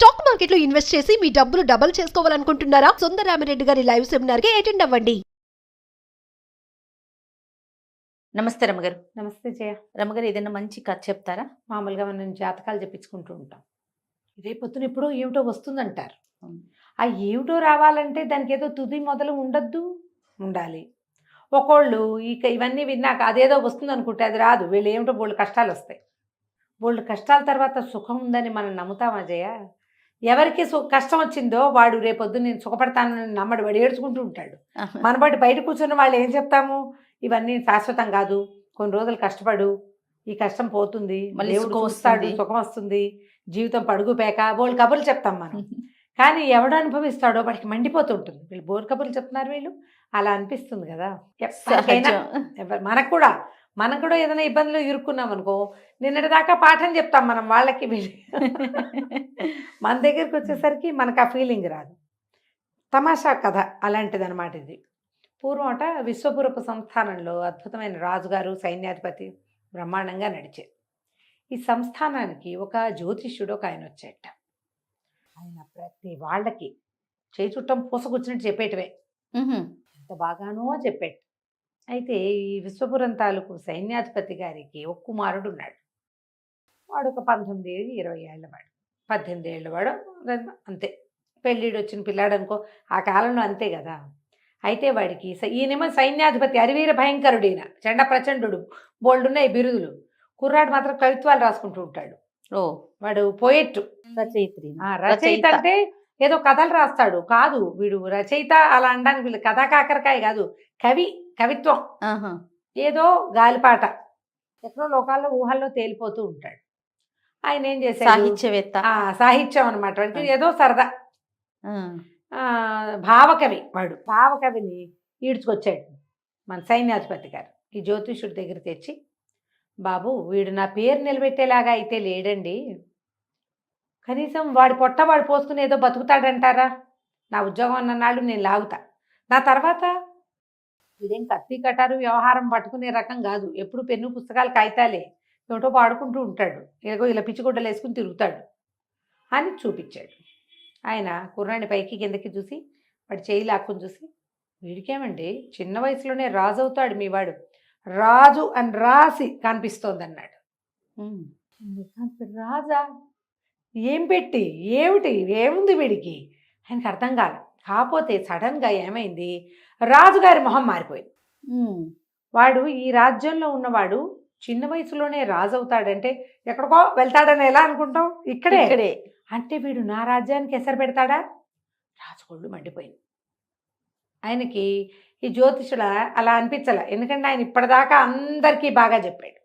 Stock మార్కెట్లో invest చేసి మీ డబ్బులు డబుల్ చేసుకోవాలనుకుంటున్నారా? సుందరరామిరెడ్డి గారి లైవ్ సెమినార్ కి అటెండ్ అవ్వండి. నమస్తే రమగారు. నమస్తే జయ. రమగారు, ఏదైనా మంచి కథ చెప్తారా? మామూలుగా మనం జాతకాలు చెప్పించుకుంటూ ఉంటాం. రేపొద్దున ఎప్పుడో ఏమిటో వస్తుందంటారు. ఆ ఏమిటో రావాలంటే దానికి ఏదో తుది మొదలు ఉండద్దు, ఉండాలి. ఒకళ్ళు ఇవన్నీ విన్నాక అదేదో వస్తుంది అనుకుంటే అది రాదు. వీళ్ళు ఏమిటో బోల్డ్ కష్టాలు వస్తాయి. బోల్డ్ కష్టాల తర్వాత సుఖం ఉందని మనం నమ్ముతామా జయ? ఎవరికి కష్టం వచ్చిందో వాడు రేపొద్దు నేను సుఖపడతానని నమ్మడు, వాడు ఏడ్చుకుంటూ ఉంటాడు. మనబట్టి బయట కూర్చున్న వాళ్ళు ఏం చెప్తాము? ఇవన్నీ శాశ్వతం కాదు, కొన్ని రోజులు కష్టపడు, ఈ కష్టం పోతుంది, దేవుడు చూస్తాడు, సుఖం వస్తుంది, జీవితం పడుగు పేక, బోల్డ్ కబుర్లు చెప్తాం మనం. కానీ ఎవడు అనుభవిస్తాడో వాడికి మండిపోతుంటుంది. వీళ్ళు బోర్ కబుర్లు చెప్తున్నారు వీళ్ళు, అలా అనిపిస్తుంది కదా. మనకు కూడా ఏదైనా ఇబ్బందులు ఇరుక్కున్నాం అనుకో, నిన్నటి దాకా పాఠం చెప్తాం మనం వాళ్ళకి. మన దగ్గరికి వచ్చేసరికి మనకు ఆ ఫీలింగ్ రాదు. తమాషా కథ అలాంటిది అనమాట ఇది. పూర్వమట విశ్వపురపు సంస్థానంలో అద్భుతమైన రాజుగారు, సైన్యాధిపతి బ్రహ్మాండంగా నడిచారు. ఈ సంస్థానానికి ఒక జ్యోతిష్యుడు ఒక ఆయన వచ్చేట. ఆయన ప్రతి వాళ్ళకి చేయి చుట్టం పూసకొచ్చినట్టు చెప్పేటవే, ఎంత బాగానో చెప్పేట. అయితే ఈ విశ్వపురం తాలూకు సైన్యాధిపతి గారికి ఒక కుమారుడు ఉన్నాడు. వాడు ఒక 19-20 ఏళ్ళవాడు, 18 ఏళ్ళవాడు అంతే. పెళ్ళిడు వచ్చిన పిల్లాడు అనుకో, ఆ కాలంలో అంతే కదా. అయితే వాడికి ఈయనేమో సైన్యాధిపతి, అరివీర భయంకరుడు, ఈయన చండ ప్రచండు, బోల్డున్నాయి బిరుదులు. కుర్రాడు మాత్రం కవిత్వాలు రాసుకుంటూ ఉంటాడు. వాడు పోయెట్టు, రచయిత అంటే ఏదో కథలు రాస్తాడు కాదు, వీడు రచయిత అలా అనడానికి వీళ్ళు కథా కాకరకాయ కాదు, కవిత్వం. ఏదో గాలిపాట ఎక్కడో లోకాల్లో ఊహల్లో తేలిపోతూ ఉంటాడు. ఆయన ఏం చేశాడు? సాహిత్యవేత్త. సాహిత్యం అనమాట వాడికి, ఏదో సరదా. భావకవి వాడు. భావకవిని ఈడ్చుకొచ్చాడు మన సైన్యాధిపతి గారు. ఈ జ్యోతిషుడి దగ్గర తెచ్చి, బాబు వీడు నా పేరు నిలబెట్టేలాగా అయితే లేడండి, కనీసం వాడి పొట్ట వాడు పోసుకుని ఏదో బతుకుతాడంటారా? నా ఉద్యోగం అన్ననాడు నేను లాగుతా, నా తర్వాత ఇదేం కత్తి కటారు వ్యవహారం పట్టుకునే రకం కాదు, ఎప్పుడు పెన్ను పుస్తకాలు కాగితాలే, ఏమిటో పాడుకుంటూ ఉంటాడు, ఏదో ఇలా పిచ్చిగుడ్డలు వేసుకుని తిరుగుతాడు అని చూపించాడు. ఆయన కుర్రాన్ని పైకి కిందకి చూసి వాడి చేయి లాక్కుని చూసి, వీడికేమండి చిన్న వయసులోనే రాజు అవుతాడు మీ వాడు, రాజు అని రాసి కనిపిస్తోంది అన్నాడు. రాజా? ఏం పెట్టి ఏమిటి ఏముంది వీడికి? ఆయనకు అర్థం కాదు. కాకపోతే సడన్గా ఏమైంది, రాజుగారి మొహం మారిపోయింది. వాడు ఈ రాజ్యంలో ఉన్నవాడు చిన్న వయసులోనే రాజు అవుతాడంటే ఎక్కడికో వెళ్తాడని ఎలా అనుకుంటాం? ఇక్కడే అంటే వీడు నా రాజ్యానికి ఎసరు పెడతాడా? రాజుగొళ్ళు మండిపోయింది. ఆయనకి ఈ జ్యోతిషుల అలా అనిపించాల, ఎందుకంటే ఆయన ఇప్పటిదాకా అందరికీ బాగా చెప్పాడు.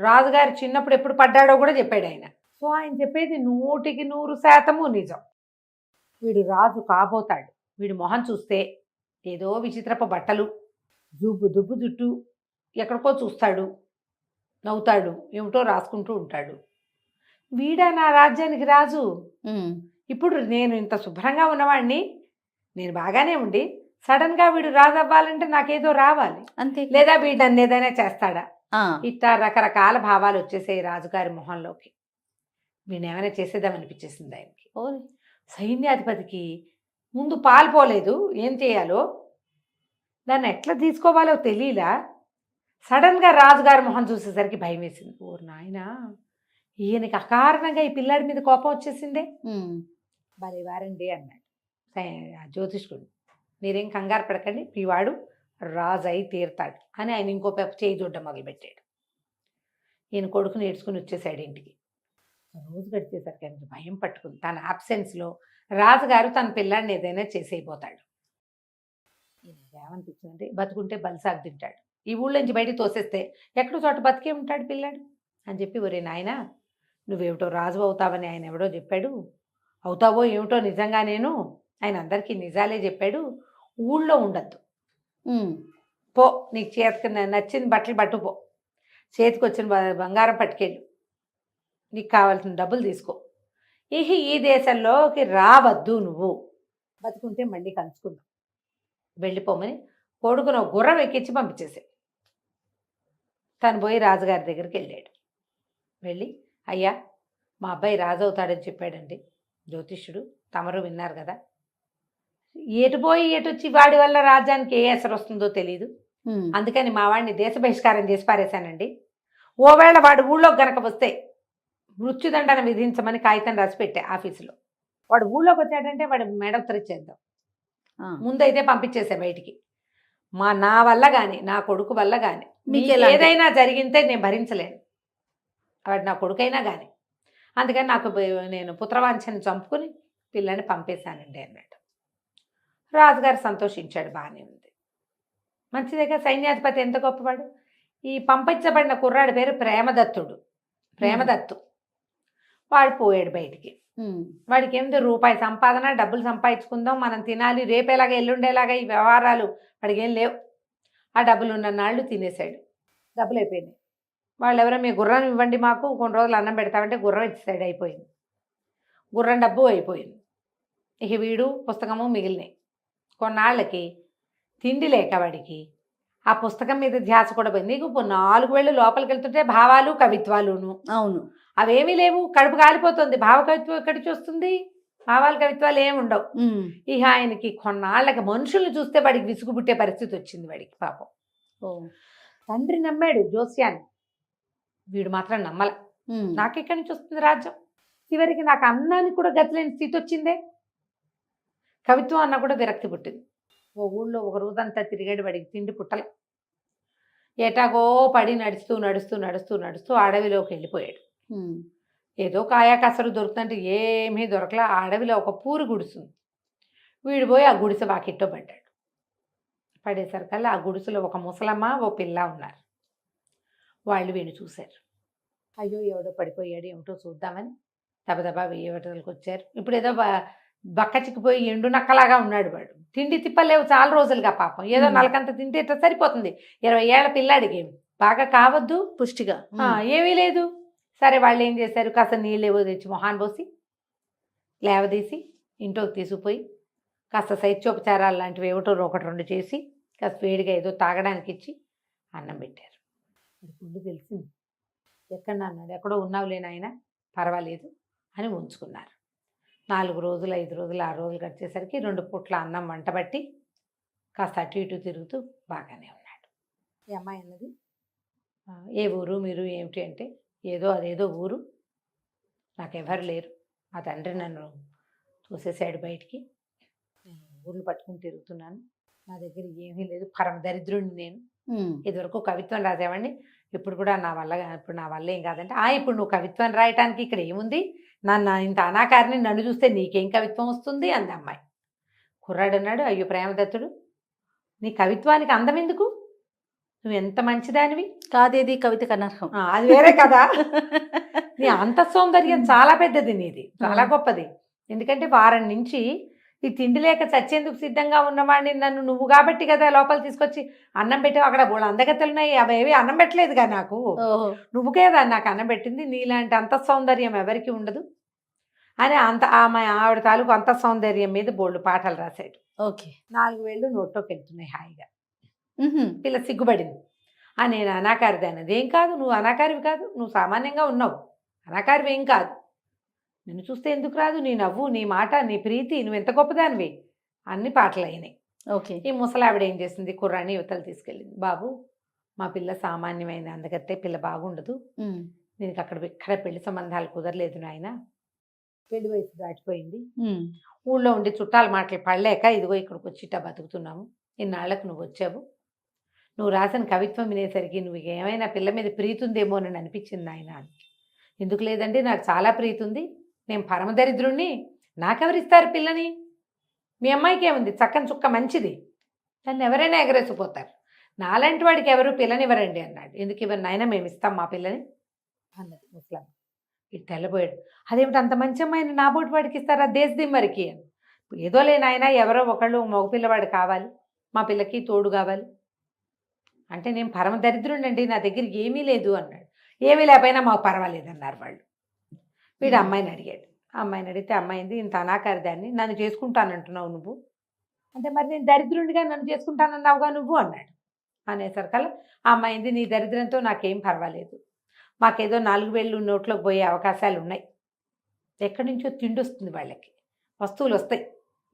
రాజుగారు చిన్నప్పుడు ఎప్పుడు పడ్డాడో కూడా చెప్పాడు ఆయన. సో ఆయన చెప్పేది 100% నిజం. వీడు రాజు కాబోతాడు. వీడు మొహం చూస్తే ఏదో విచిత్రపు బట్టలు, దుబ్బు జుట్టు, ఎక్కడికో చూస్తాడు, నవ్వుతాడు, ఏమిటో రాసుకుంటూ ఉంటాడు. వీడా నా రాజ్యానికి రాజు? ఇప్పుడు నేను ఇంత శుభ్రంగా ఉన్నవాడిని, నేను బాగానే ఉండి సడన్గా వీడు రాజు అవ్వాలంటే నాకేదో రావాలి అంతే, లేదా వీడు నన్ను ఏదైనా చేస్తాడా? ఇట్లా రకరకాల భావాలు వచ్చేసాయి రాజుగారి మొహంలోకి. వీడిని ఏమైనా చేసేద్దామనిపించేసింది ఆయనకి. సైన్యాధిపతికి ముందు పాల్పోలేదు, ఏం చేయాలో దాన్ని ఎట్లా తీసుకోవాలో తెలియలా. సడన్గా రాజుగారి మొహం చూసేసరికి భయం వేసింది. ఓ నాయనా, ఈయనకి అకారణంగా ఈ పిల్లాడి మీద కోపం వచ్చేసిందే. భలే వారండి అన్నాడు జ్యోతిష్కుడు. మీరేం కంగారు పడకండి, ఈ వాడు రాజు అయి తీరుతాడు అని ఆయన ఇంకో చేయి చూడడం మొదలుపెట్టాడు. ఈయన కొడుకుని ఏడ్చుకుని వచ్చేసాడు ఇంటికి. రోజు గడిచేసరికి ఆయనకి భయం పట్టుకుంది. తన ఆబ్సెన్స్లో రాజుగారు తన పిల్లాడిని ఏదైనా చేసేయిపోతాడు. ఏమనిపించిందంటే, బతుకుంటే బలిసాగు తింటాడు, ఈ ఊళ్ళో నుంచి బయటికి తోసేస్తే ఎక్కడో చోట బతికే ఉంటాడు పిల్లాడు అని చెప్పి, ఒరే నాయన నువ్వేమిటో రాజు అవుతావని ఆయన ఎవడో చెప్పాడు, అవుతావో ఏమిటో నిజంగా నేను, ఆయన అందరికీ నిజాలే చెప్పాడు, ఊళ్ళో ఉండద్దు, పో నీకు చేతికి నచ్చిన బట్టలు పట్టుపో, చేతికి వచ్చిన బంగారం పట్టుకెళ్ళు, నీకు కావాల్సిన డబ్బులు తీసుకో, ఈ దేశంలోకి రావద్దు, నువ్వు బతుకుంటే మళ్ళీ కలుసుకుందాం, వెళ్ళిపోమని కొడుకును గుర్రం ఎక్కించి పంపించేసాడు. తను పోయి రాజుగారి దగ్గరికి వెళ్ళాడు. వెళ్ళి, అయ్యా మా అబ్బాయి రాజు అవుతాడని చెప్పాడండి జ్యోతిష్యుడు. తమరు విన్నారు కదా. ఎటు పోయి ఎటు వచ్చి వాడి వల్ల రాజ్యానికి ఏ ఎసరు వస్తుందో తెలియదు. అందుకని మా వాడిని దేశ బహిష్కారం చేసి పారేశానండి. ఓవేళ వాడు ఊళ్ళోకి గనక వస్తే మృత్యుదండన విధించమని కాగితం రాసి పెట్టా ఆఫీసులో. వాడు ఊళ్ళోకి వచ్చాడంటే వాడు మెడ ఉత్తరిచ్చేద్దాం. ముందైతే పంపించేసా బయటికి. నా వల్ల కానీ నా కొడుకు వల్ల కానీ మీకు ఏదైనా జరిగితే నేను భరించలేను. వాడు నా కొడుకైనా కానీ. అందుకని నేను పుత్రవాంఛని చంపుకుని పిల్లని పంపేశానండి అన్నాడు. రాజుగారు సంతోషించాడు. బాగానే ఉంది, మంచిదేగా. సైన్యాధిపతి ఎంత గొప్పవాడు. ఈ పంపించబడిన కుర్రాడి పేరు ప్రేమదత్తు. వాడు పోయాడు బయటికి. వాడికి ఏమిటి రూపాయి సంపాదన, డబ్బులు సంపాదించుకుందాం, మనం తినాలి, రేపేలాగా ఎల్లుండేలాగా ఈ వ్యవహారాలు వాడికి ఏం లేవు. ఆ డబ్బులు ఉన్న నాళ్ళు తినేశాడు. డబ్బులు అయిపోయినాయి. వాళ్ళు ఎవరో మీ గుర్రం ఇవ్వండి, మాకు కొన్ని రోజులు అన్నం పెడతామంటే గుర్రం ఇచ్చేసాడు. అయిపోయింది. గుర్రం డబ్బు అయిపోయింది. ఇక వీడు పుస్తకము మిగిలినాయి. కొన్నాళ్ళకి తిండి లేక వాడికి ఆ పుస్తకం మీద ధ్యాస కూడా పోయింది. నీకు 4 ఏళ్ళు లోపలికి వెళ్తుంటే భావాలు కవిత్వాలును. అవును, అవేమీ లేవు. కడుపు కాలిపోతుంది. భావ కవిత్వం ఎక్కడి చూస్తుంది? భావాలు కవిత్వాలు ఏమి ఉండవు. ఇక ఆయనకి కొన్నాళ్ళకి మనుషుల్ని చూస్తే వాడికి విసుగు పుట్టే పరిస్థితి వచ్చింది వాడికి. పాపం తండ్రి నమ్మాడు జోస్యాన్ని, వీడు మాత్రం నమ్మల. నాకెక్కడి నుంచి వస్తుంది రాజ్యం? చివరికి నాకు అన్నానికి కూడా గతిలేని స్థితి వచ్చిందే. కవిత్వం అన్న కూడా విరక్తి పుట్టింది. ఓ ఊళ్ళో ఒక రోజంతా తిరిగాడు. వాడికి తిండి పుట్టల. ఎటాగో పడి నడుస్తూ అడవిలోకి వెళ్ళిపోయాడు. ఏదో కాయా కసరు దొరుకుతుంటే ఏమీ దొరకలా. ఆ అడవిలో ఒక పూరు గుడిసింది. వీడు పోయి ఆ గుడిసె వాకిట్లో పడ్డాడు. పడేసరికల్లా ఆ గుడిసెలో ఒక ముసలమ్మ, ఓ పిల్ల ఉన్నారు. వాళ్ళు వీడిని చూశారు. అయ్యో ఎవడో పడిపోయాడు, ఏమిటో చూద్దామని దబదబా వేయవటలకు వచ్చారు. ఇప్పుడు ఏదో బక్క చిక్కిపోయి ఎండు నక్కలాగా ఉన్నాడు వాడు. తిండి తిప్పలేవు చాలా రోజులుగా. పాపం ఏదో నలకంత తింటే ఇట్లా సరిపోతుంది. 20 ఏళ్ల పిల్లాడికి బాగా కావద్దు పుష్టిగా ఏమీ లేదు. సరే వాళ్ళు ఏం చేశారు, కాస్త నీళ్ళు ఏవో తెచ్చి మొహాన్ పోసి లేవదీసి ఇంట్లోకి తీసుకుపోయి కాస్త శైత్యోపచారాలు లాంటివి ఏమిటో 1-2 చేసి కాస్త వేడిగా ఏదో తాగడానికి ఇచ్చి అన్నం పెట్టారు. ముందు తెలిసింది. ఎక్కడ అన్నాడు, ఎక్కడో ఉన్నావులే నాయన, పర్వాలేదు అని ఉంచుకున్నారు. 4 రోజులు 5 రోజులు 6 రోజులు గడిచేసరికి 2 పూట్ల అన్నం వంటబట్టి కాస్త అటు ఇటు తిరుగుతూ బాగానే ఉన్నాడు. ఈ అమ్మాయి అన్నది, ఏ ఊరు మీరు ఏమిటి అంటే, అదేదో ఊరు, నాకెవరు లేరు, మా తండ్రి నన్ను తోసేసాడు బయటికి, నేను ఊర్లు పట్టుకుని తిరుగుతున్నాను, నా దగ్గర ఏమీ లేదు, పరమ దరిద్రుడిని నేను. ఇదివరకు కవిత్వం రాసేవాడిని, ఇప్పుడు కూడా నా వల్ల ఏం కాదంటే, ఇప్పుడు నువ్వు కవిత్వం రాయటానికి ఇక్కడ ఏముంది, ఇంత అనాకారిని నన్ను చూస్తే నీకేం కవిత్వం వస్తుంది అంది అమ్మాయి. కుర్రాడు అన్నాడు, అయ్యో ప్రేమదత్తుడు, నీ కవిత్వానికి అందం ఎందుకు, నువ్వు ఎంత మంచిదానివి. కాదేది కవిత కనర్హం, అది వేరే కదా. నీ అంత సౌందర్యం చాలా పెద్దది, నీది చాలా గొప్పది. ఎందుకంటే వారం నుంచి ఈ తిండి లేక చచ్చేందుకు సిద్ధంగా ఉన్నవాడిని నన్ను నువ్వు కాబట్టి కదా లోపల తీసుకొచ్చి అన్నం పెట్టావు. అక్కడ బోళ్ళు అందగత్తెలు ఉన్నాయి, అవేవి అన్నం పెట్టలేదుగా నాకు, నువ్వుకే కదా నాకు అన్నం పెట్టింది. నీలాంటి అంత సౌందర్యం ఎవరికి ఉండదు అని ఆవిడ తాలూకు అంత సౌందర్యం మీద బోళ్ళు పాటలు రాశాడు. ఓకే. 4 వేళ్ళు నోట్లోకి వెళ్తున్నాయి హాయిగా. పిల్ల సిగ్గుపడింది. నేను అనాకారిది అన్నది. ఏం కాదు, నువ్వు అనాకారివి కాదు, నువ్వు సామాన్యంగా ఉన్నావు, అనాకారివి ఏం కాదు. నిన్ను చూస్తే ఎందుకు రాదు, నీ నవ్వు, నీ మాట, నీ ప్రీతి, నువ్వు ఎంత గొప్పదానివి. అన్ని పాటలు అయినాయి. ఓకే. ఈ ముసలావిడ ఏం చేసింది, కుర్రాన్ని యువతలు తీసుకెళ్ళింది. బాబు, మా పిల్ల సామాన్యమైన అందగత్తే, పిల్ల బాగుండదు, దీనికి ఇక్కడ పెళ్లి సంబంధాలు కుదరలేదు నాయన, పెళ్లి వయసు దాటిపోయింది, ఊళ్ళో ఉండి చుట్టాల మాటలు పడలేక ఇదిగో ఇక్కడికి వచ్చి ఇట్టా బతుకుతున్నాము, ఇన్నాళ్లకు నువ్వు వచ్చావు, నువ్వు రాసిన కవిత్వం వినేసరికి నువ్వు ఏమైనా పిల్ల మీద ప్రీతి ఉందేమో అని అనిపించింది ఆయన. ఎందుకు లేదండి, నాకు చాలా ప్రీతి ఉంది, నేను పరమదరిద్రుణ్ణి, నాకెవరిస్తారు పిల్లని, మీ అమ్మాయికి ఏముంది, చక్కని చుక్క మంచిది, నన్ను ఎవరైనా ఎగరేసిపోతారు, నాలాంటి వాడికి ఎవరు పిల్లనివ్వరండి అన్నాడు. ఎందుకు ఇవ్వరు నాయన, మేము ఇస్తాం మా పిల్లని అన్నది ముసలాం. ఇటు తెల్లబోయాడు. అదేమిటి అంత మంచి అమ్మాయిని నా బోటి వాడికి ఇస్తారా, దేశదిమ్మరికి అని. ఏదో లేనాయన, ఎవరో ఒకళ్ళు మగపిల్లవాడు కావాలి, మా పిల్లకి తోడు కావాలి అంటే, నేను పరమ దరిద్రుండండి, నా దగ్గర ఏమీ లేదు అన్నాడు. ఏమీ లేకపోయినా మాకు పర్వాలేదు అన్నారు వాళ్ళు. వీడు అమ్మాయిని అడిగాడు. అమ్మాయిని అడిగితే అమ్మాయింది, ఇంత అనాకారిదాన్ని నన్ను చేసుకుంటానంటున్నావు నువ్వు అంటే, మరి నేను దరిద్రుడిగా నన్ను చేసుకుంటానన్నావుగా నువ్వు అన్నాడు. అనేసరికల్లా ఆ అమ్మాయింది, నీ దరిద్రంతో నాకేం పర్వాలేదు, మాకేదో 4 వేళ్ళు నోట్లోకి పోయే అవకాశాలు ఉన్నాయి, ఎక్కడి నుంచో తిండి వస్తుంది వాళ్ళకి, వస్తువులు వస్తాయి,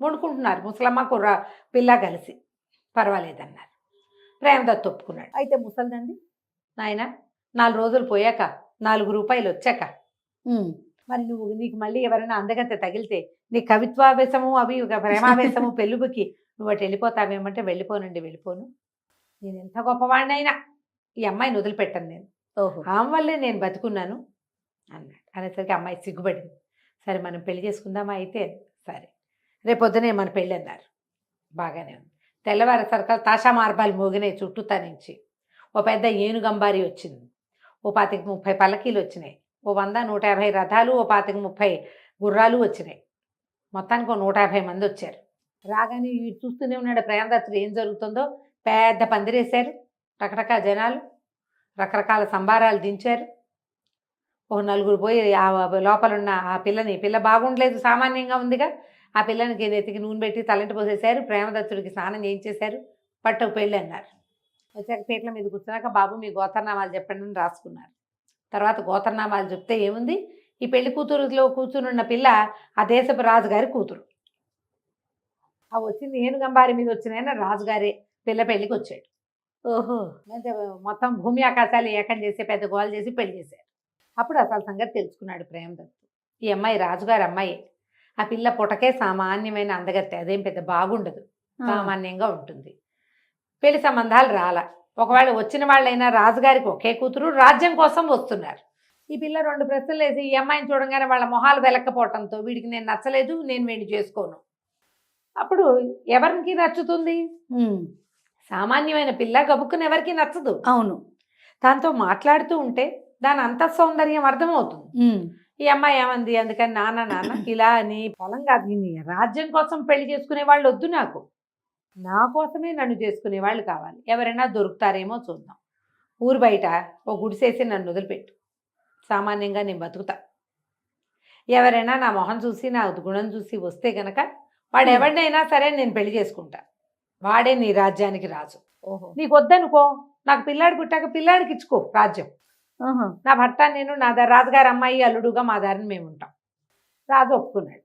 వండుకుంటున్నారు ముసలమ్మ కుర్ర పిల్ల కలిసి. పర్వాలేదన్నారు. ప్రేమదత్ ఒప్పుకున్నాడు. అయితే ముసలిదండి, నాయన 4 రోజులు పోయాక 4 రూపాయలు వచ్చాక మరి నీకు మళ్ళీ ఎవరైనా అందగంత తగిలితే నీ కవిత్వావేశము అవి ప్రేమావేశము పెళ్ళుబుకి నువ్వు అటు వెళ్ళిపోతావేమంటే వెళ్ళిపోను, నేను ఎంత గొప్పవాడినైనా ఈ అమ్మాయిని వదిలిపెట్టాను నేను, ఓహో. ఆమె వల్లే నేను బతుకున్నాను అన్నాడు. అనేసరికి అమ్మాయి సిగ్గుపడింది. సరే మనం పెళ్లి చేసుకుందామా అయితే, సరే రేపొద్దునే మన పెళ్ళి అన్నారు. బాగానే ఉంది. తెల్లవారి సరకాలు తాషా మార్బాలు మోగినాయి చుట్టూతా నుంచి. ఓ పెద్ద ఏనుగంబారి వచ్చింది. ఓ 25-30 పల్లకీలు వచ్చినాయి. ఓ 100-150 రథాలు, ఓ 25-30 గుర్రాలు వచ్చినాయి. మొత్తానికి ఓ 150 మంది వచ్చారు. రాగానే వీడు చూస్తూనే ఉన్నాడు ప్రేమదత్తుడు ఏం జరుగుతుందో. పెద్ద పందిరేశారు, రకరకాల జనాలు, రకరకాల సంబారాలు దించారు. ఒక 4 పోయి ఆ లోపల ఉన్న ఆ పిల్ల బాగుండలేదు, సామాన్యంగా ఉందిగా, ఆ పిల్లని ఎత్తికి నూనె పెట్టి తలంటి పోసేశారు. ప్రేమదత్తుడికి స్నానం చేయించేశారు. పట్టకు పెళ్ళి అన్నారు. వచ్చాక పీటల మీద కూర్చున్నాక బాబు మీ గోత్రనామాలు చెప్పండి అని రాసుకున్నారు. తర్వాత గోత్రనామాలు చెప్తే ఏముంది, ఈ పెళ్లి కూతురులో కూర్చునున్న పిల్ల ఆ దేశపు రాజుగారి కూతురు. ఆ వచ్చింది ఏనుగంబారి మీద వచ్చిన రాజుగారే పిల్ల పెళ్ళికి వచ్చాడు. ఓహో. అంటే మొత్తం భూమి ఆకాశాలు ఏకం చేసి పెద్ద గోలు చేసి పెళ్లి చేశారు. అప్పుడు అసలు సంగతి తెలుసుకున్నాడు ప్రేమదత్తు. ఈ అమ్మాయి రాజుగారి అమ్మాయి. ఆ పిల్ల పుటకే సామాన్యమైన అందగత్తె, అదేం పెద్ద బాగుండదు, సామాన్యంగా ఉంటుంది. పెళ్లి సంబంధాలు రాలా. ఒకవేళ వచ్చిన వాళ్ళైనా రాజుగారికి ఒకే కూతురు, రాజ్యం కోసం వస్తున్నారు. ఈ పిల్ల 2 ప్రశ్నలు వేసి ఈ అమ్మాయిని చూడగానే వాళ్ళ మొహాలు వెలక్కపోవటంతో వీడికి నేను నచ్చలేదు, నేను వీడిని చేసుకోను. అప్పుడు ఎవరికి నచ్చుతుంది? సామాన్యమైన పిల్ల గబుక్కుని ఎవరికి నచ్చదు. అవును. దాంతో మాట్లాడుతూ ఉంటే దాని అంత సౌందర్యం అర్థమవుతుంది. ఈ అమ్మాయి ఏమంది, అందుకని నాన్న ఇలా నీ పొలం కాదు, నీ రాజ్యం కోసం పెళ్లి చేసుకునే వాళ్ళు వద్దు, నాకు నా కోసమే నన్ను చేసుకునే వాళ్ళు కావాలి. ఎవరైనా దొరుకుతారేమో చూద్దాం. ఊరు బయట ఓ గుడిసేసి నన్ను వదిలిపెట్టు, సామాన్యంగా నేను బతుకుతా. ఎవరైనా నా మొహం చూసి నా గుణం చూసి వస్తే గనక వాడు ఎవరినైనా సరే నేను పెళ్లి చేసుకుంటా, వాడే నీ రాజ్యానికి రాజు. ఓహో. నీకు వద్దనుకో, నాకు పిల్లాడు పుట్టాక పిల్లాడికి ఇచ్చుకో రాజ్యం. నా భర్త నేను నా రాజుగారి అమ్మాయి అల్లుడుగా మా దారిని మేము ఉంటాం. రాజు ఒప్పుకున్నాడు.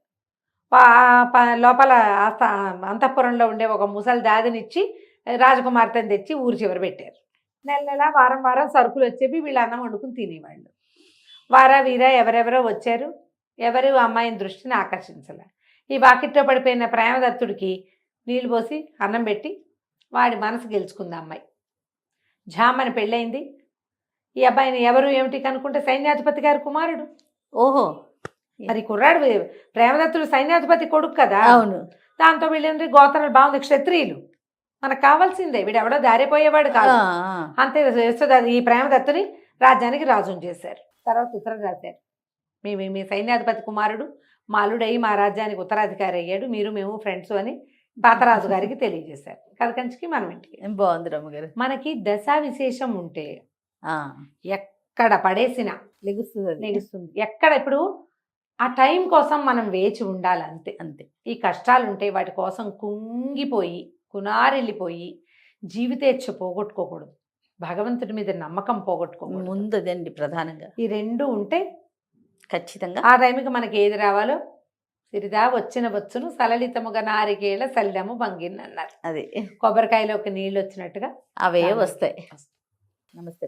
లోపల అంతఃపురంలో ఉండే ఒక ముసలి దాదినిచ్చి రాజకుమార్తెను తెచ్చి ఊరి చివర పెట్టారు. నెల వారం సరుకులు వచ్చేవి, వీళ్ళు అన్నం వండుకుని తినేవాళ్ళు. వీరా ఎవరెవరో వచ్చారు, ఎవరు అమ్మాయిని దృష్టిని ఆకర్షించలే. ఈ వాకిట్లో పడిపోయిన ప్రేమదత్తుడికి నీళ్ళు పోసి అన్నం పెట్టి వాడి మనసు గెలుచుకుంది అమ్మాయి. ఝామని పెళ్ళయింది. ఈ అబ్బాయిని ఎవరు ఏమిటి కనుక్కుంటే సైన్యాధిపతి గారి కుమారుడు. ఓహో. మరి కుర్రాడు ప్రేమదత్తుడు సైన్యాధిపతి కొడుకు కదా. అవును. దాంతో వీళ్ళందరూ గోత్రాలు బాగుంది, క్షత్రియులు, మనకు కావాల్సిందే, వీడెవడో దారిపోయేవాడు కాదు. అంతే ఈ ప్రేమదత్తుని రాజ్యానికి రాజుని చేశారు. తర్వాత ఉత్తరం రాశారు, మీ సైన్యాధిపతి కుమారుడు మా అల్లుడయి మా రాజ్యానికి ఉత్తరాధికారి అయ్యాడు, మేము ఫ్రెండ్స్ అని పాతరాజు గారికి తెలియజేశారు. కథకంచికి మనం ఇంటికి. బాగుంది రమ్మగారు. మనకి దశా విశేషం ఉంటే ఎక్కడ పడేసినా లెగుస్తుంది. ఎక్కడ ఇప్పుడు ఆ టైం కోసం మనం వేచి ఉండాలి, అంతే అంతే. ఈ కష్టాలు ఉంటే వాటి కోసం కుంగిపోయి కునారెళ్ళిపోయి జీవితేచ్ఛ పోగొట్టుకోకూడదు, భగవంతుడి మీద నమ్మకం పోగొట్టుకోకూడదు. ముందుదండి ప్రధానంగా ఈ 2 ఉంటే ఖచ్చితంగా ఆ టైంకి మనకి ఏది రావాలో సిరిదా వచ్చిన వచ్చును సలలితముగా నారికేళ సలిలము భంగిన్ అన్నారు. అదే కొబ్బరికాయలోకి నీళ్ళు వచ్చినట్టుగా అవే వస్తాయి. నమస్తే.